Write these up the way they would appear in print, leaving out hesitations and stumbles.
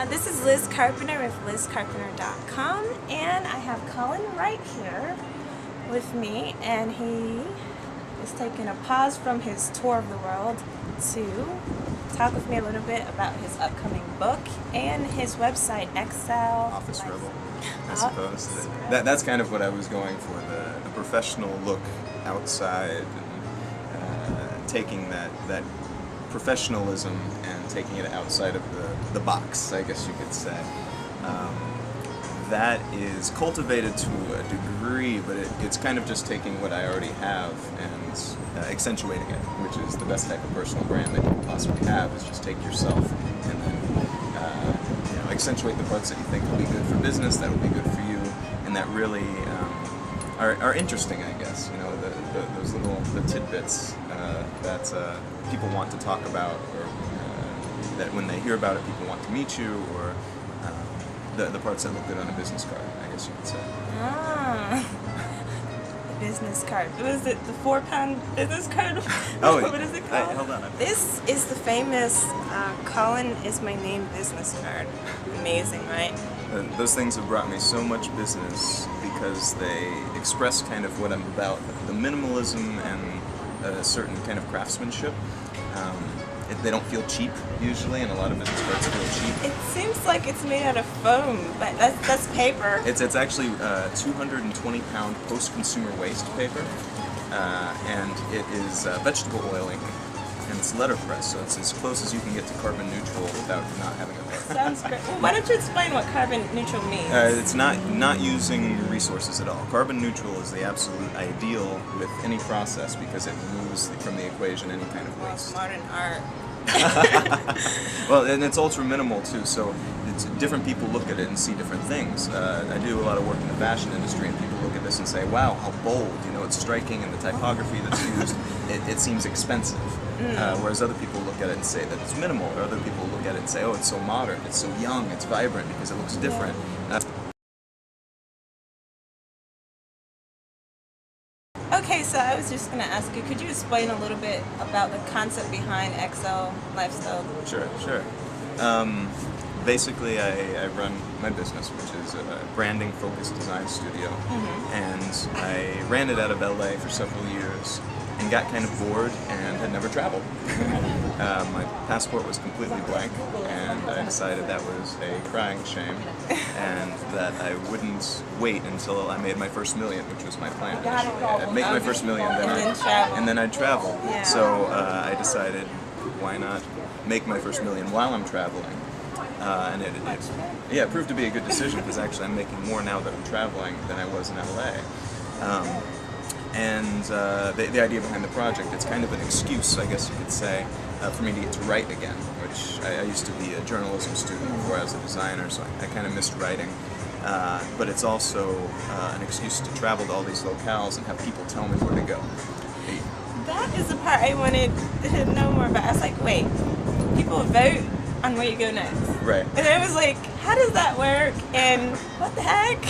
This is Liz Carpenter with LizCarpenter.com, and I have Colin Wright here with me, and he is taking a pause from his tour of the world to talk with me a little bit about his upcoming book and his website, Excel. Office Rebel, I suppose. That's kind of what I was going for, the professional look outside, and taking that professionalism and taking it outside of the box, I guess you could say. That is cultivated to a degree, but it's kind of just taking what I already have and accentuating it, which is the best type of personal brand that you can possibly have, is just take yourself and then accentuate the parts that you think will be good for business, that will be good for you, and that really are interesting, I guess. Those little tidbits that people want to talk about, or that when they hear about it, people want to meet you, or the parts that look good on a business card, I guess you could say. The business card. What is it? The 4-pound business card? Oh, what is it called? Hey, hold on. This is the famous Colin is my name business card. Amazing, right? Those things have brought me so much business because they express kind of what I'm about, the minimalism and a certain kind of craftsmanship. They don't feel cheap usually, and a lot of business cards feel cheap. It seems like it's made out of foam, but that's paper. It's actually 220-pound post-consumer waste paper, and it is vegetable oiling, and it's letterpress, so it's as close as you can get to carbon neutral without not having a pen. Sounds great. Well, why don't you explain what carbon neutral means? It's not using resources at all. Carbon neutral is the absolute ideal with any process because it removes from the equation any kind of waste. Modern art. Well, and it's ultra minimal too, so different people look at it and see different things. I do a lot of work in the fashion industry, and people look at this and say, wow, how bold, it's striking, and the typography that's used, it seems expensive. Whereas other people look at it and say that it's minimal, or other people look at it and say, oh, it's so modern, it's so young, it's vibrant because it looks different. Okay, so I was just going to ask you, could you explain a little bit about the concept behind Excel Lifestyle? Sure. Basically, I run my business, which is a branding-focused design studio, and I ran it out of LA for several years and got kind of bored and had never traveled. My passport was completely blank, and I decided that was a crying shame, and that I wouldn't wait until I made my first million, which was my plan. I'd make my first million, and then I'd travel. Yeah. So I decided, why not make my first million while I'm traveling? And it proved to be a good decision, because actually I'm making more now that I'm traveling than I was in LA. And the idea behind the project, it's kind of an excuse, I guess you could say, for me to get to write again, which I used to be a journalism student before I was a designer, so I kind of missed writing. But it's also an excuse to travel to all these locales and have people tell me where to go. That is the part I wanted to know more about. I was like, wait, people vote on where you go next. Right. And I was like, how does that work? And what the heck?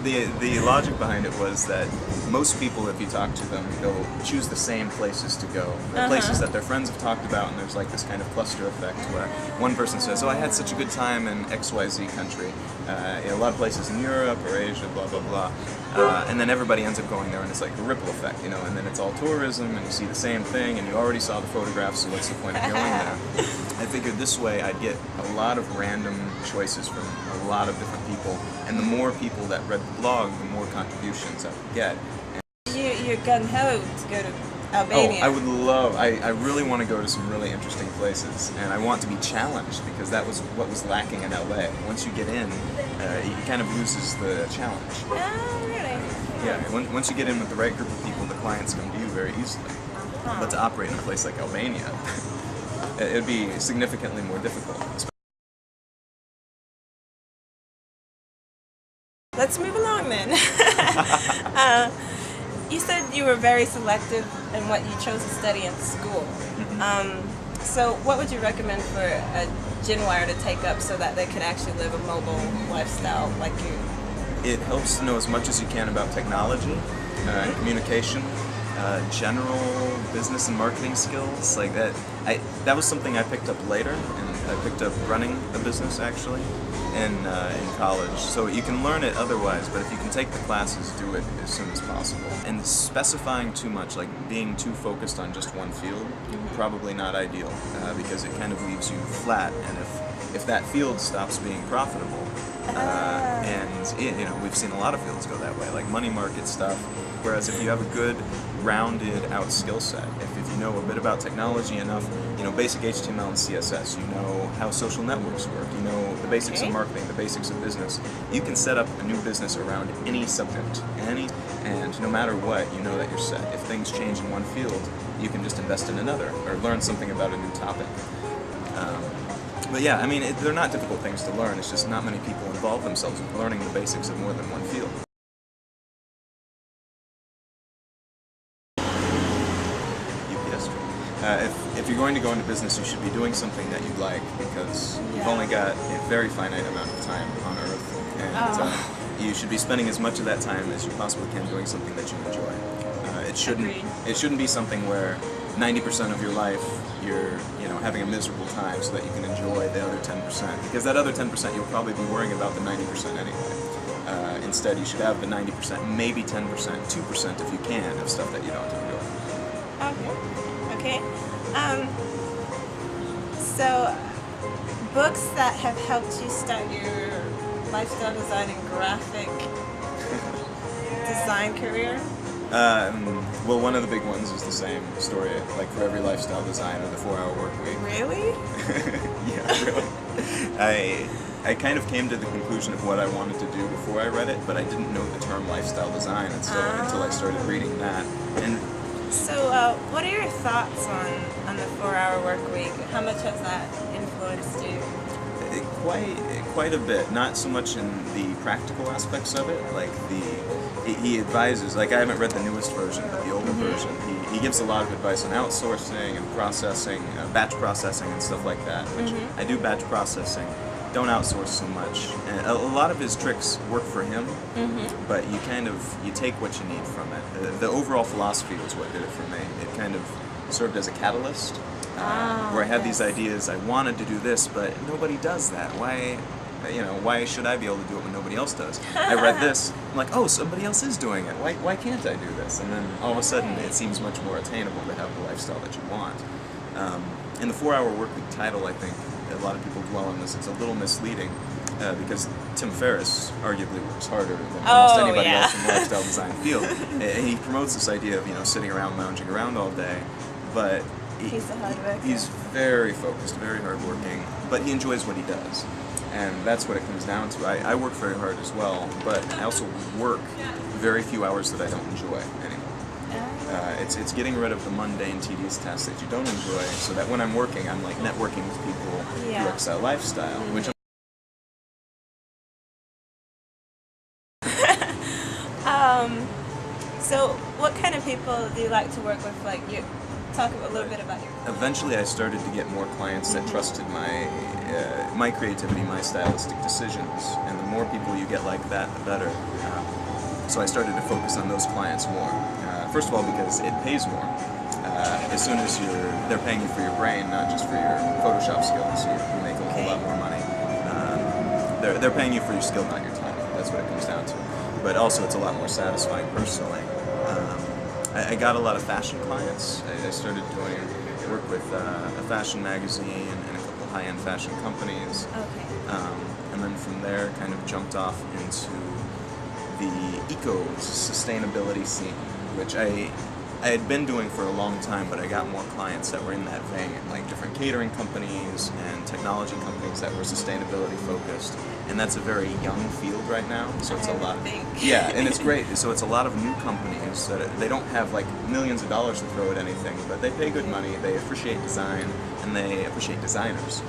The logic behind it was that most people, if you talk to them, they'll choose the same places to go. The places that their friends have talked about, and there's like this kind of cluster effect where one person says, oh, I had such a good time in XYZ country, a lot of places in Europe or Asia, blah, blah, blah. And then everybody ends up going there, and it's like a ripple effect, and then it's all tourism, and you see the same thing, and you already saw the photographs, so what's the point of going there? I figured this way I'd get a lot of random choices from a lot of different people, and the more people that read the blog, the more contributions I would get. You're gung-ho to go to Albania. Oh, I really want to go to some really interesting places, and I want to be challenged, because that was what was lacking in LA. Once you get in, it kind of loses the challenge. Oh, really? Yeah, once you get in with the right group of people, the clients come to you very easily. But to operate in a place like Albania, it would be significantly more difficult. Let's move along then. You said you were very selective in what you chose to study in school. So what would you recommend for a Gen Yer to take up so that they could actually live a mobile lifestyle like you? It helps to know as much as you can about technology and communication, general business and marketing skills like that. That was something I picked up later, and I picked up running a business actually in college. So you can learn it otherwise, but if you can take the classes, do it as soon as possible. And specifying too much, like being too focused on just one field, probably not ideal because it kind of leaves you flat. And if that field stops being profitable, we've seen a lot of fields go that way, like money market stuff. Whereas if you have a good, rounded out skill set, if you know a bit about technology enough, basic HTML and CSS, you know how social networks work, you know the basics of marketing, the basics of business, you can set up a new business around any subject, and no matter what, you know that you're set. If things change in one field, you can just invest in another, or learn something about a new topic. But yeah, I mean, they're not difficult things to learn, it's just not many people involve themselves with learning the basics of more than one field. If you're going to go into business, you should be doing something that you like, because you've only got a very finite amount of time on Earth, and you should be spending as much of that time as you possibly can doing something that you enjoy. It shouldn't be something where 90% of your life you're having a miserable time so that you can enjoy the other 10%, because that other 10% you'll probably be worrying about the 90% anyway. Instead, you should have the 90%, maybe 10%, 2% if you can, of stuff that you don't enjoy. Okay. So, books that have helped you start your lifestyle design and graphic design career? Well, one of the big ones is the same story, like for every lifestyle designer, the 4-Hour Workweek. Really? Yeah, really. I kind of came to the conclusion of what I wanted to do before I read it, but I didn't know the term lifestyle design until I started reading that. And so, what are your thoughts on the 4-Hour Workweek? How much has that influenced you? Quite a bit. Not so much in the practical aspects of it, like he advises, like I haven't read the newest version, but the older version, he gives a lot of advice on outsourcing and processing, batch processing and stuff like that, which I do batch processing. Don't outsource so much. And a lot of his tricks work for him, but you take what you need from it. The overall philosophy was what did it for me. It kind of served as a catalyst, where I had these ideas. I wanted to do this, but nobody does that. Why should I be able to do it when nobody else does? I read this, I'm like, oh, somebody else is doing it. Why can't I do this? And then all of a sudden, it seems much more attainable to have the lifestyle that you want. And the 4-Hour Workweek title, I think, a lot of people dwell on this. It's a little misleading because Tim Ferriss arguably works harder than almost anybody else in the lifestyle design field. And he promotes this idea of sitting around, lounging around all day, but He's a hard worker. He's very focused, very hardworking, but he enjoys what he does. And that's what it comes down to. I work very hard as well, but I also work very few hours that I don't enjoy anymore. It's getting rid of the mundane, tedious tasks that you don't enjoy, so that when I'm working, I'm like networking with people who excel lifestyle, which So what kind of people do you like to work with? Like, you talk a little bit about your... Eventually I started to get more clients that trusted my creativity, my stylistic decisions, and the more people you get like that, the better. So I started to focus on those clients more. First of all, because it pays more. As soon as they're paying you for your brain, not just for your Photoshop skills, you make a whole lot more money. They're paying you for your skill, not your time. That's what it comes down to. But also, it's a lot more satisfying personally. I got a lot of fashion clients. I started doing work with a fashion magazine and a couple high-end fashion companies. Okay. And then from there, kind of jumped off into the sustainability scene, which I had been doing for a long time, but I got more clients that were in that vein, like different catering companies and technology companies that were sustainability focused. And that's a very young field right now, so it's a lot. Yeah, and it's great. So it's a lot of new companies that they don't have like millions of dollars to throw at anything, but they pay good money. They appreciate design and they appreciate designers.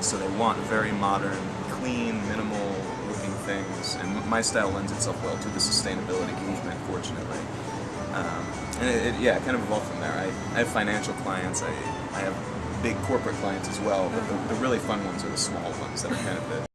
So they want very modern, clean, minimal looking things, and my style lends itself well to the sustainability movement, fortunately. And it kind of evolved from there. I have financial clients, I have big corporate clients as well, but the really fun ones are the small ones that are kind of